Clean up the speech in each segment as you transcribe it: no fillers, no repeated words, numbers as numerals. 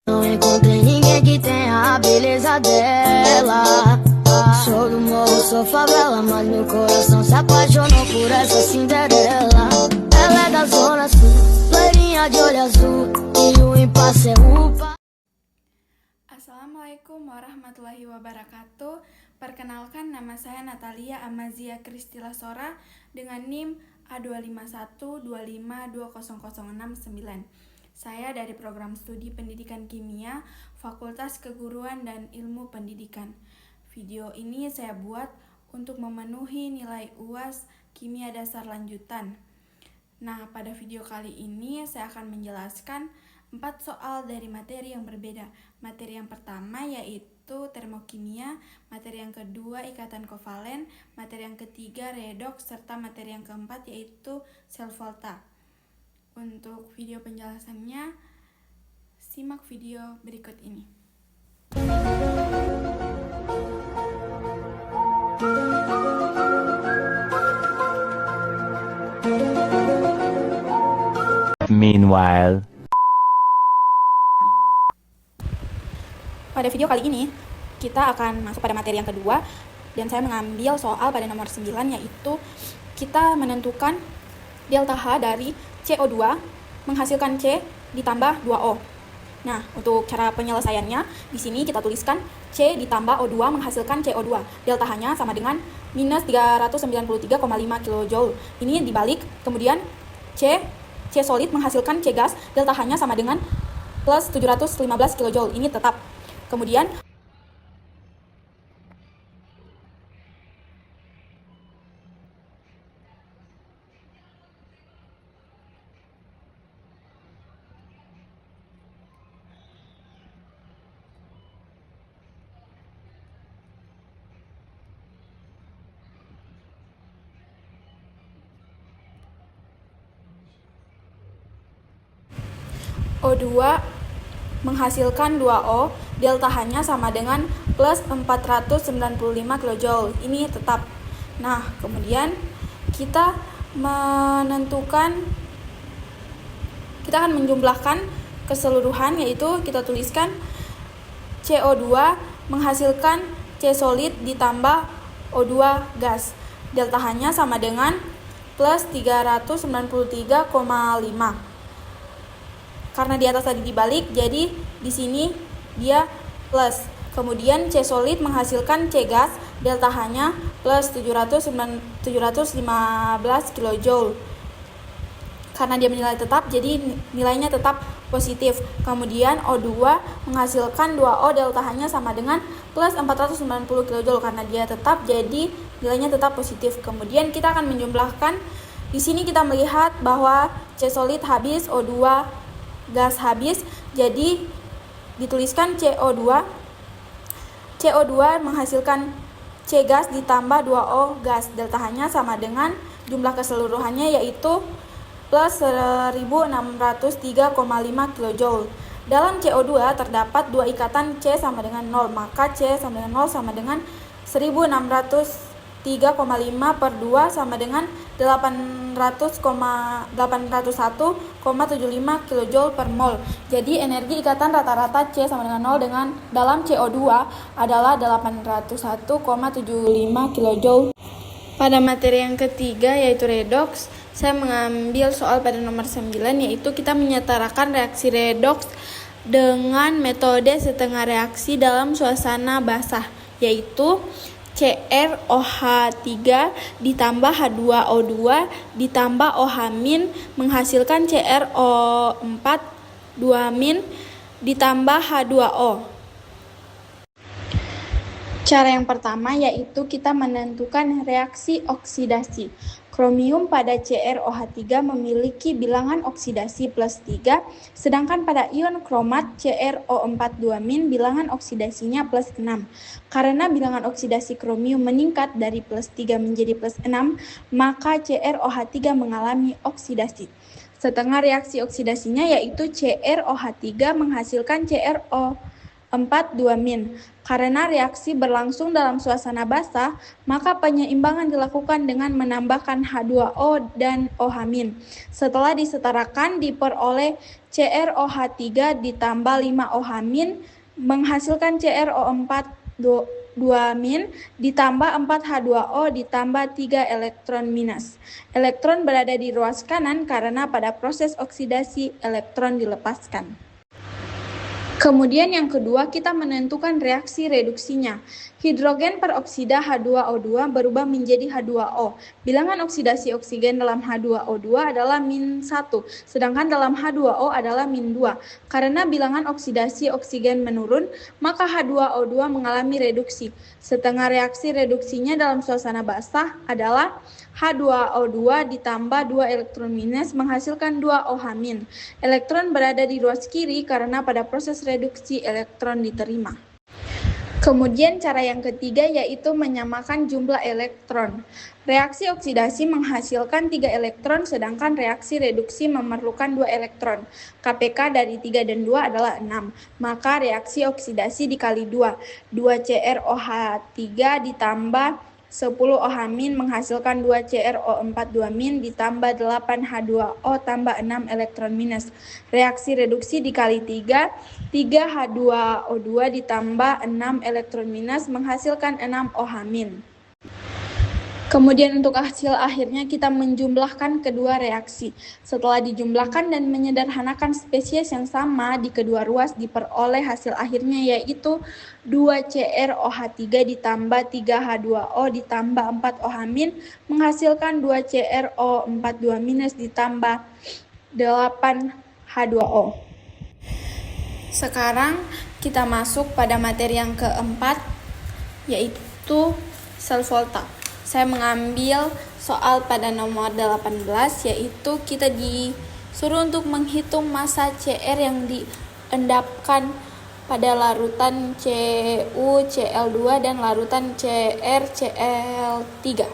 Não encontrei ninguém que tenha a beleza dela. Sou do morro, sou favela, mas meu coração se apaixonou por essa Cinderela. Ela é da zona sul, loirinha de olho azul, e o impasse é upa. Assalamualaikum warahmatullahi wabarakatuh. Perkenalkan, nama saya Natalia Amazia Kristila Sora dengan NIM A25125200069. Saya dari program studi pendidikan kimia, Fakultas Keguruan dan Ilmu Pendidikan. Video ini saya buat untuk memenuhi nilai UAS Kimia Dasar Lanjutan. Nah, pada video kali ini saya akan menjelaskan 4 soal dari materi yang berbeda. Materi yang pertama yaitu termokimia, materi yang kedua ikatan kovalen, materi yang ketiga redoks, serta materi yang keempat yaitu sel volta. Untuk video penjelasannya, simak video berikut ini. Meanwhile, pada video kali ini, kita akan masuk pada materi yang kedua, dan saya mengambil soal pada nomor 9, yaitu kita menentukan delta H dari CO2 menghasilkan C ditambah 2O. Nah, untuk cara penyelesaiannya, di sini kita tuliskan C ditambah O2 menghasilkan CO2. Delta H-nya sama dengan minus 393,5 kJ. Ini dibalik, kemudian C solid menghasilkan C gas, delta H-nya sama dengan plus 715 kJ. Ini tetap. Kemudian O2 menghasilkan 2O, delta H-nya sama dengan plus 495 kJ. Ini tetap. Nah, kemudian kita akan menjumlahkan keseluruhan, yaitu kita tuliskan CO2 menghasilkan C solid ditambah O2 gas. Delta H-nya sama dengan plus 393,5. Karena di atas tadi dibalik, jadi di sini dia plus. Kemudian C solid menghasilkan C gas, delta H-nya plus 715 kJ. Karena dia menilai tetap, jadi nilainya tetap positif. Kemudian O2 menghasilkan 2O, delta H-nya sama dengan plus 490 kJ. Karena dia tetap, jadi nilainya tetap positif. Kemudian kita akan menjumlahkan. Di sini kita melihat bahwa C solid habis, O2 gas habis, jadi dituliskan CO2 menghasilkan C gas ditambah 2O gas, delta H-nya sama dengan jumlah keseluruhannya yaitu plus 1603,5 kJ. Dalam CO2 terdapat 2 ikatan C sama dengan 0, maka C sama dengan 0 sama dengan 1603,5 per 2 sama dengan 801,75 kJ per mol. Jadi energi ikatan rata-rata C sama dengan 0 dengan dalam CO2 adalah 801,75 kJ. Pada materi yang ketiga yaitu redoks, saya mengambil soal pada nomor 9, yaitu kita menyetarakan reaksi redoks dengan metode setengah reaksi dalam suasana basah, yaitu CrOH3 ditambah H2O2 ditambah OH- menghasilkan CrO4 2- ditambah H2O. Cara yang pertama yaitu kita menentukan reaksi oksidasi. Kromium pada CrOH3 memiliki bilangan oksidasi plus 3, sedangkan pada ion kromat CrO4 2- bilangan oksidasinya plus 6. Karena bilangan oksidasi kromium meningkat dari plus 3 menjadi plus 6, maka CrOH3 mengalami oksidasi. Setengah reaksi oksidasinya yaitu CrOH3 menghasilkan CrO4 4,2-min. Karena reaksi berlangsung dalam suasana basah, maka penyeimbangan dilakukan dengan menambahkan H2O dan OH-. Setelah disetarakan, diperoleh CrOH3 ditambah 5OH- menghasilkan CrO4,2- ditambah 4H2O ditambah 3 elektron minus. Elektron berada di ruas kanan karena pada proses oksidasi elektron dilepaskan. Kemudian yang kedua, kita menentukan reaksi reduksinya. Hidrogen peroksida H2O2 berubah menjadi H2O. Bilangan oksidasi oksigen dalam H2O2 adalah -1, sedangkan dalam H2O adalah -2. Karena bilangan oksidasi oksigen menurun, maka H2O2 mengalami reduksi. Setengah reaksi reduksinya dalam suasana basah adalah H2O2 ditambah 2 elektron minus menghasilkan 2 OH-. Elektron berada di ruas kiri karena pada proses reduksi elektron diterima. Kemudian cara yang ketiga yaitu menyamakan jumlah elektron. Reaksi oksidasi menghasilkan 3 elektron sedangkan reaksi reduksi memerlukan 2 elektron. KPK dari 3 dan 2 adalah 6. Maka reaksi oksidasi dikali 2. 2 CrOH3 ditambah 10 OH- menghasilkan 2 CrO4,2- ditambah 8 H2O tambah 6 elektron minus. Reaksi reduksi dikali 3, 3 H2O2 ditambah 6 elektron minus menghasilkan 6 OH-. Kemudian untuk hasil akhirnya kita menjumlahkan kedua reaksi. Setelah dijumlahkan dan menyederhanakan spesies yang sama di kedua ruas diperoleh hasil akhirnya yaitu 2 CrOH3 ditambah 3 H2O ditambah 4 OH- menghasilkan 2 CrO4,2- ditambah 8 H2O. Sekarang kita masuk pada materi yang keempat yaitu sel volta. Saya mengambil soal pada nomor 18 yaitu kita disuruh untuk menghitung massa Cr yang diendapkan pada larutan CuCl2 dan larutan CrCl3.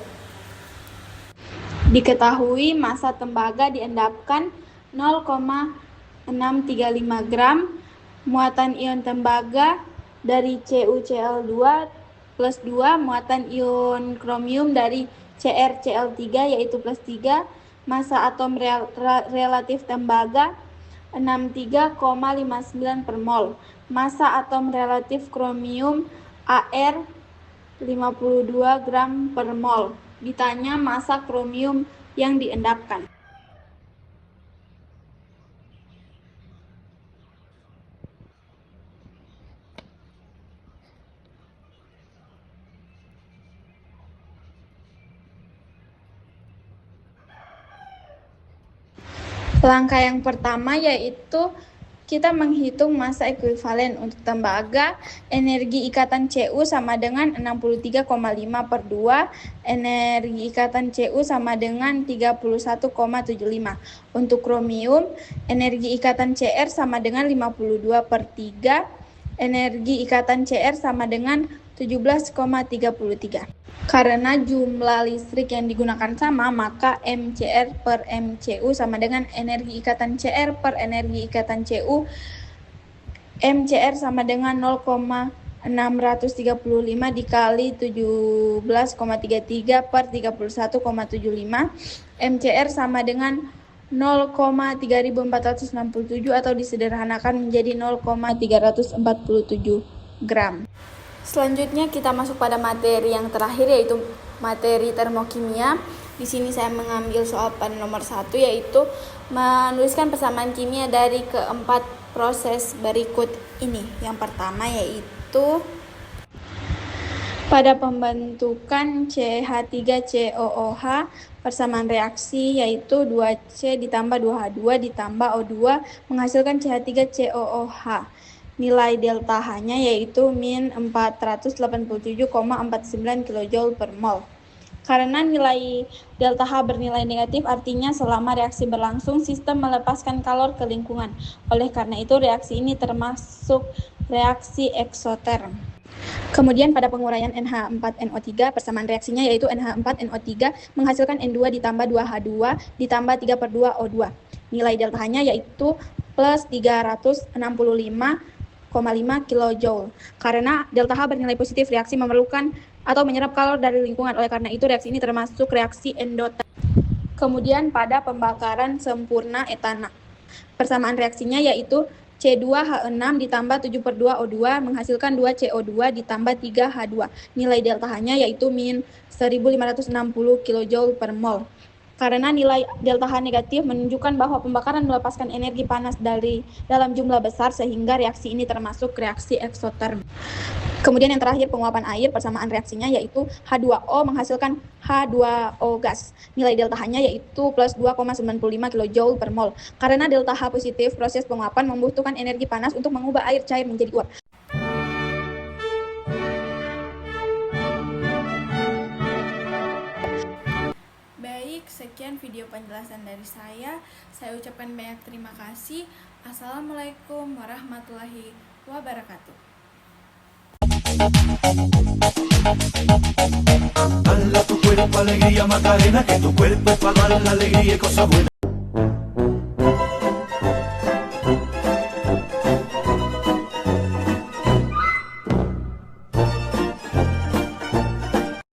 Diketahui massa tembaga diendapkan 0,635 gram, muatan ion tembaga dari CuCl2 plus 2, muatan ion kromium dari CrCl3 yaitu plus 3, massa atom relatif tembaga 63,59 per mol, massa atom relatif kromium Ar 52 gram per mol. Ditanya massa kromium yang diendapkan. Langkah yang pertama yaitu kita menghitung massa ekuivalen. Untuk tembaga, energi ikatan Cu sama dengan 63,5 per 2, energi ikatan Cu sama dengan 31,75. Untuk kromium, energi ikatan Cr sama dengan 52 per 3, energi ikatan Cr sama dengan 17,33. Karena jumlah listrik yang digunakan sama, maka MCr per MCu sama dengan energi ikatan Cr per energi ikatan Cu. MCr sama dengan 0,635 dikali 17,33 per 31,75. MCr sama dengan 0,3467 atau disederhanakan menjadi 0,347 gram. Selanjutnya kita masuk pada materi yang terakhir yaitu materi termokimia. Di sini saya mengambil soal pada nomor 1 yaitu menuliskan persamaan kimia dari keempat proses berikut ini. Yang pertama yaitu pada pembentukan CH3COOH persamaan reaksi yaitu 2C ditambah 2H2 ditambah O2 menghasilkan CH3COOH. Nilai delta H-nya yaitu min 487,49 kJ per mol. Karena nilai delta H bernilai negatif, artinya selama reaksi berlangsung, sistem melepaskan kalor ke lingkungan. Oleh karena itu, reaksi ini termasuk reaksi eksoterm. Kemudian pada penguraian NH4NO3, persamaan reaksinya yaitu NH4NO3 menghasilkan N2 ditambah 2H2 ditambah 3/2 O2. Nilai delta H-nya yaitu plus 365 kJ. Karena delta H bernilai positif, reaksi memerlukan atau menyerap kalor dari lingkungan. Oleh karena itu, reaksi ini termasuk reaksi endoterm. Kemudian pada pembakaran sempurna etana, persamaan reaksinya yaitu C2H6 ditambah 7/2O2 menghasilkan 2CO2 ditambah 3H2. Nilai delta H-nya yaitu min 1560 kJ per mol. Karena nilai delta H negatif menunjukkan bahwa pembakaran melepaskan energi panas dari dalam jumlah besar sehingga reaksi ini termasuk reaksi eksoterm. Kemudian yang terakhir penguapan air, persamaan reaksinya yaitu H2O menghasilkan H2O gas. Nilai delta H-nya yaitu plus 2,95 kJ per mol. Karena delta H positif, proses penguapan membutuhkan energi panas untuk mengubah air cair menjadi uap. Baik, sekian video penjelasan dari saya. Saya ucapkan banyak terima kasih. Assalamualaikum warahmatullahi wabarakatuh. Dale a tu cuerpo alegría, Macarena, que tu cuerpo es para dar la alegría y cosas buenas.